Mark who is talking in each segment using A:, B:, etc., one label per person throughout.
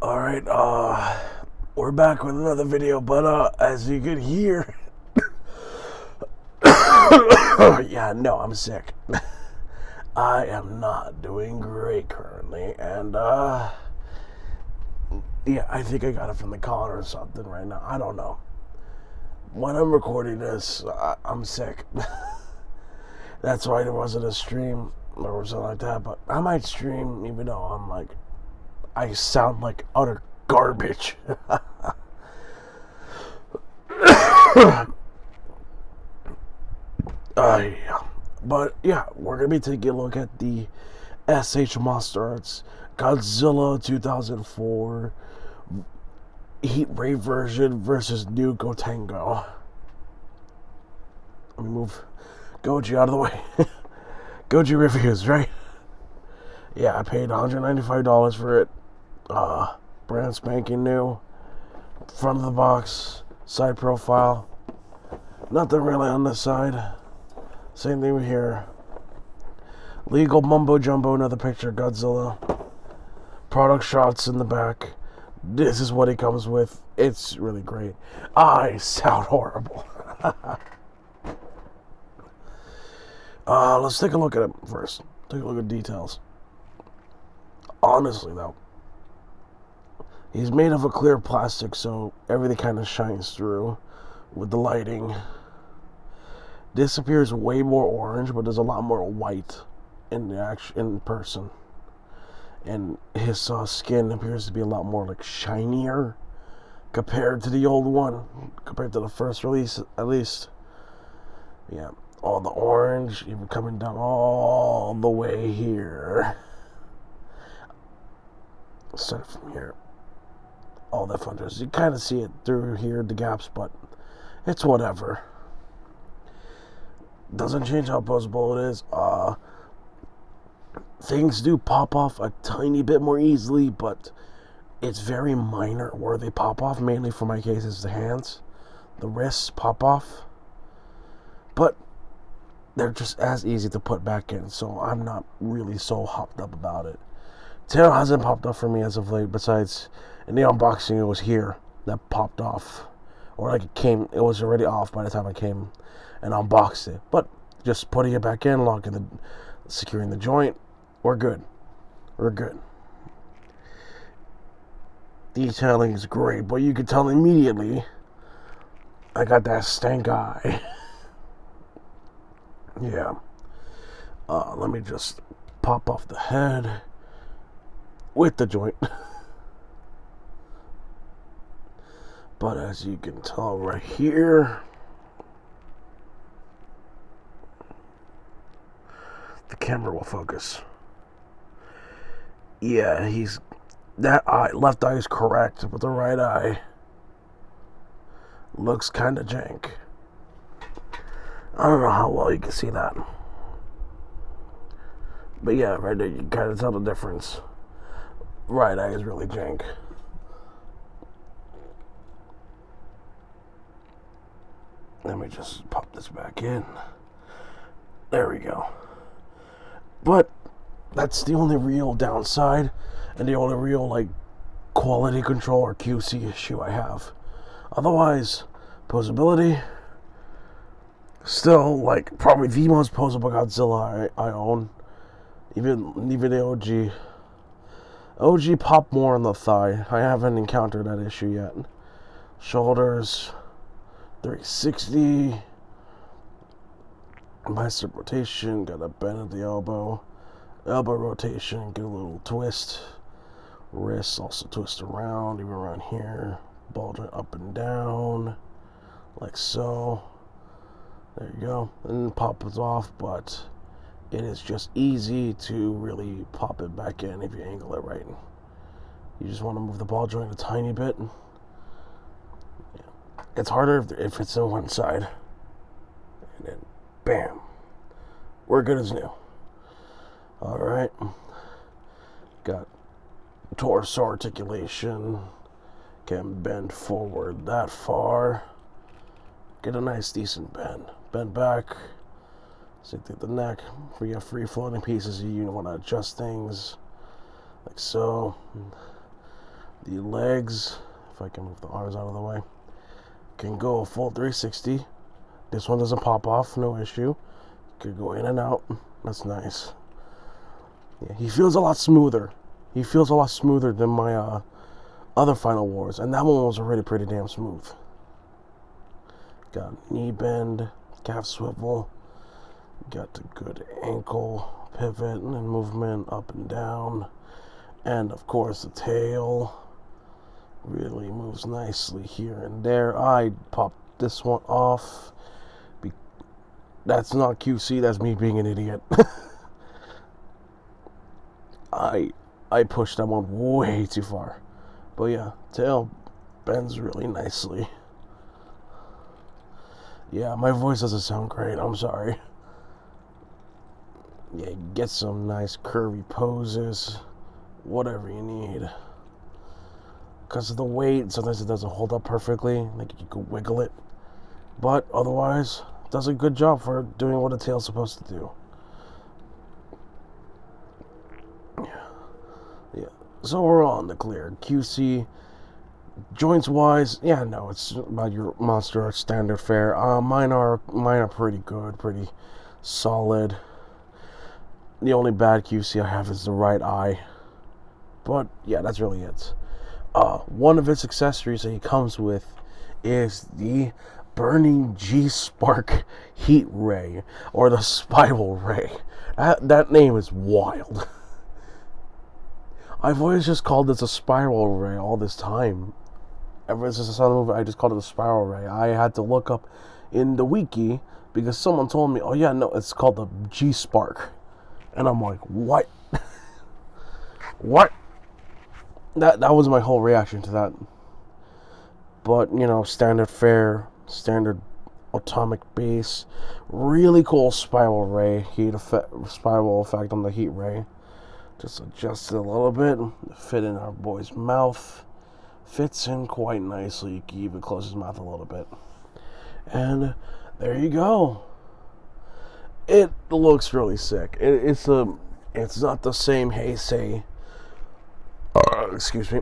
A: Alright, we're back with another video, but, as you can hear, yeah, no, I'm sick. I am not doing great currently, and, yeah, I think I got it from the con or something right now. I don't know. When I'm recording this, I'm sick. That's why there wasn't a stream or something like that, but I might stream even though I sound like utter garbage. Yeah. But yeah, we're gonna be taking a look at the SHMA starts Godzilla 2004 Heat Ray version versus new Gotengo. Let me move Goji out of the way. Goji reviews, right? Yeah, I paid $195 for it. Brand spanking new. Front of the box, side profile. Nothing really on this side. Same thing here. Legal mumbo jumbo, another picture of Godzilla. Product shots in the back. This is what it comes with. It's really great. I sound horrible. Let's take a look at it first. Take a look at details. Honestly, though, he's made of a clear plastic, so everything kind of shines through with the lighting. This appears way more orange, but there's a lot more white in person. And his skin appears to be a lot more like shinier compared to the old one, compared to the first release, at least. Yeah, all the orange, even coming down all the way here. Start from here. All the funders. You kind of see it through here, the gaps, but it's whatever. Doesn't change how posable it is. Things do pop off a tiny bit more easily, but it's very minor where they pop off. Mainly for my case is the hands. The wrists pop off. But they're just as easy to put back in, so I'm not really so hopped up about it. Tail hasn't popped off for me as of late, besides in the unboxing it was here that popped off. Or like it was already off by the time I came and unboxed it. But just putting it back in, securing the joint, we're good. We're good. Detailing is great, but you can tell immediately I got that stank eye. Yeah. Let me just pop off the head with the joint. But as you can tell right here, the camera will focus. Yeah, that eye, left eye is correct, but the right eye looks kind of jank. I don't know how well you can see that. But yeah, right there you can kind of tell the difference. Right eye is really jank. Let me just pop this back in. There we go. But that's the only real downside and the only real quality control or QC issue I have. Otherwise, posability, still probably the most posable Godzilla I own. Even the OG. OG pop more on the thigh. I haven't encountered that issue yet. Shoulders, 360. Bicep rotation, got a bend at the elbow. Elbow rotation, get a little twist. Wrists also twist around, even around here. Ball joint up and down, like so. There you go. And pop it off, but it is just easy to really pop it back in if you angle it right. You just want to move the ball joint a tiny bit. Yeah. It's harder if it's on one side. And then, bam. We're good as new. Alright. Got torso articulation. Can bend forward that far. Get a nice decent bend. Bend back. Sink through the neck. If you have free floating pieces, you want to adjust things like so. The legs, if I can move the arms out of the way, can go a full 360. This one doesn't pop off, no issue. Could go in and out. That's nice. Yeah, he feels a lot smoother. He feels a lot smoother than my other Final Wars, and that one was already pretty damn smooth. Got knee bend, calf swivel, got the good ankle pivot and movement up and down, and of course the tail really moves nicely here and there. I popped this one off. That's not QC, that's me being an idiot. I pushed that one way too far. But yeah, tail bends really nicely. Yeah, my voice doesn't sound great, I'm sorry. Yeah, get some nice curvy poses, whatever you need. Because of the weight, sometimes it doesn't hold up perfectly, like you could wiggle it. But otherwise, it does a good job for doing what a tail's supposed to do. Yeah. So we're all in the clear. QC, joints wise, yeah, no, it's about your Monster Arts standard fare. Mine are pretty good, pretty solid. The only bad QC I have is the right eye. But yeah, that's really it. One of its accessories that he comes with is the Burning G-Spark Heat Ray, or the Spiral Ray. That name is wild. I've always just called this a Spiral Ray all this time. Ever since I saw the movie, I just called it a Spiral Ray. I had to look up in the wiki because someone told me, oh yeah, no, it's called the G-Spark. And I'm like, what? What? That was my whole reaction to that. But, you know, standard fare, standard atomic base, really cool spiral ray, spiral effect on the heat ray. Just adjust it a little bit, fit in our boy's mouth. Fits in quite nicely. You can even close his mouth a little bit. And there you go. It looks really sick. It's not the same Heisei. Excuse me.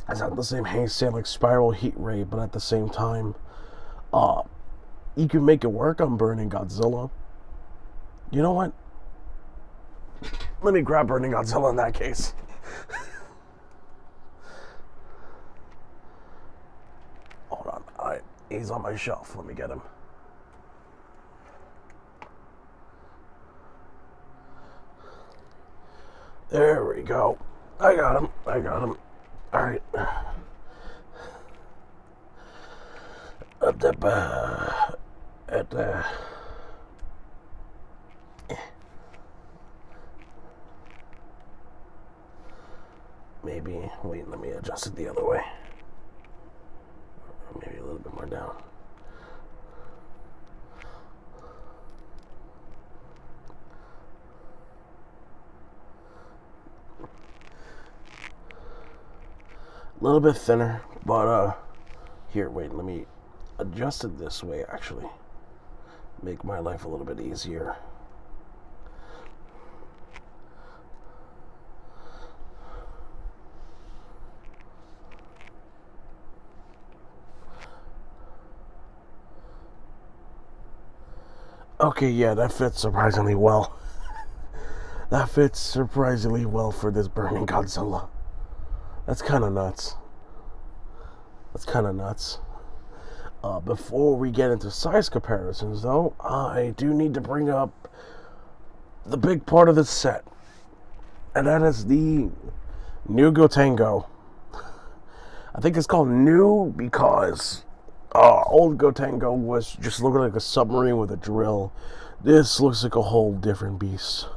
A: It's not the same Heisei like spiral heat ray, but at the same time, you can make it work on Burning Godzilla. You know what? Let me grab Burning Godzilla in that case. Hold on. Alright, he's on my shelf. Let me get him. There we go. I got him. Alright. Maybe, wait, let me adjust it the other way. Or maybe a little bit more down. A little bit thinner, but here, wait, let me adjust it this way, actually. Make my life a little bit easier. Okay, yeah, that fits surprisingly well. That fits surprisingly well for this Burning Godzilla. That's kind of nuts. Before we get into size comparisons, though, I do need to bring up the big part of this set. And that is the new Gotengo. I think it's called new because old Gotengo was just looking like a submarine with a drill. This looks like a whole different beast.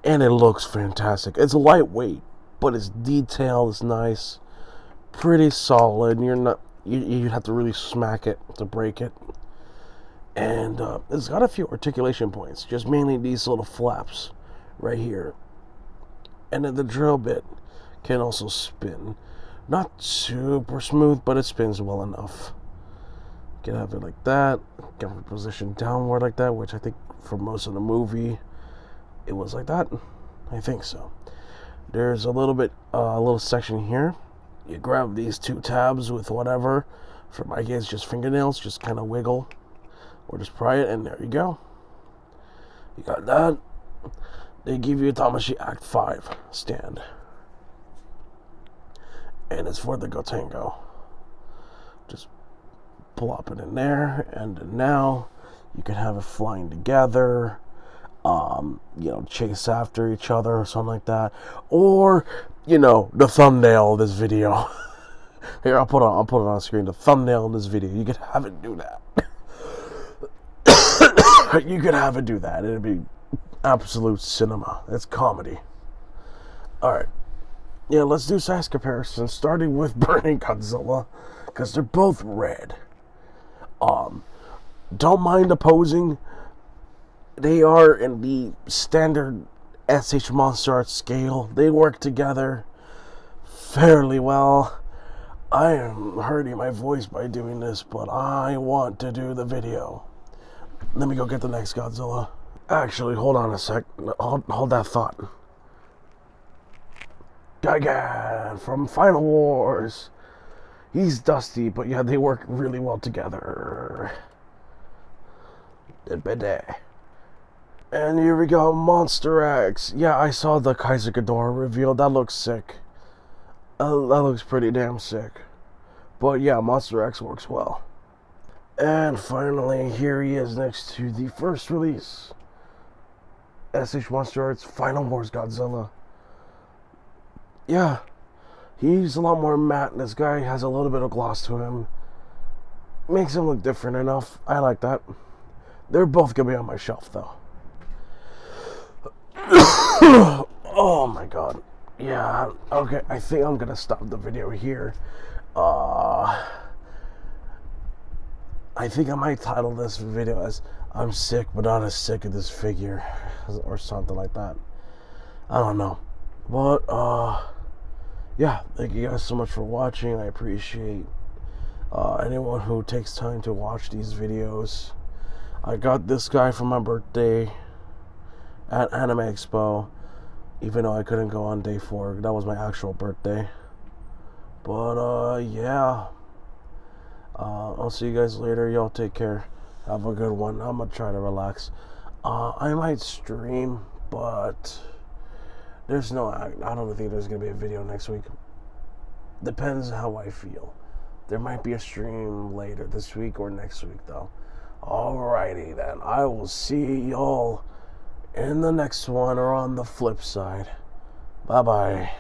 A: And it looks fantastic. It's lightweight, but its detail is nice. Pretty solid. You'd have to really smack it to break it. And it's got a few articulation points. Just mainly these little flaps right here. And then the drill bit can also spin. Not super smooth, but it spins well enough. You can have it like that. You can have it positioned downward like that, which I think for most of the movie, it was like that. I think so. there's a little section here. You grab these two tabs with whatever. For my case, just fingernails. Just kind of wiggle or just pry it, and there you go. You got that. They give you a Tamashi Act 5 stand. And it's for the Gotengo. Just plop it in there, and now you can have it flying together. Chase after each other or something like that. Or, the thumbnail of this video. Here, I'll put it on screen. The thumbnail in this video. You could have it do that. You could have it do that. It'd be absolute cinema. It's comedy. Alright. Yeah, let's do size comparisons, starting with Burning Godzilla, because they're both red. Don't mind the posing. They are in the standard SH Monster Art scale. They work together fairly well. I am hurting my voice by doing this, but I want to do the video. Let me go get the next Godzilla. Actually, hold on a sec. Hold that thought. Gigan from Final Wars. He's dusty, but yeah, they work really well together. And here we go, Monster X. Yeah, I saw the Kaiser Ghidorah reveal. That looks sick. That looks pretty damn sick. But yeah, Monster X works well. And finally, here he is next to the first release. SH Monster Art's Final Wars Godzilla. Yeah, he's a lot more matte. This guy has a little bit of gloss to him. Makes him look different enough. I like that. They're both going to be on my shelf, though. Oh my god. Yeah, okay, I think I'm going to stop the video here. I think I might title this video as I'm sick but not as sick of this figure, or something like that. I don't know. But, yeah, thank you guys so much for watching. I appreciate anyone who takes time to watch these videos. I got this guy for my birthday at Anime Expo, even though I couldn't go on day 4. That was my actual birthday. But, yeah. I'll see you guys later. Y'all take care. Have a good one. I'm gonna try to relax. I might stream, but I don't think there's gonna be a video next week. Depends how I feel. There might be a stream later this week or next week, though. Alrighty then. I will see y'all in the next one or on the flip side. Bye bye.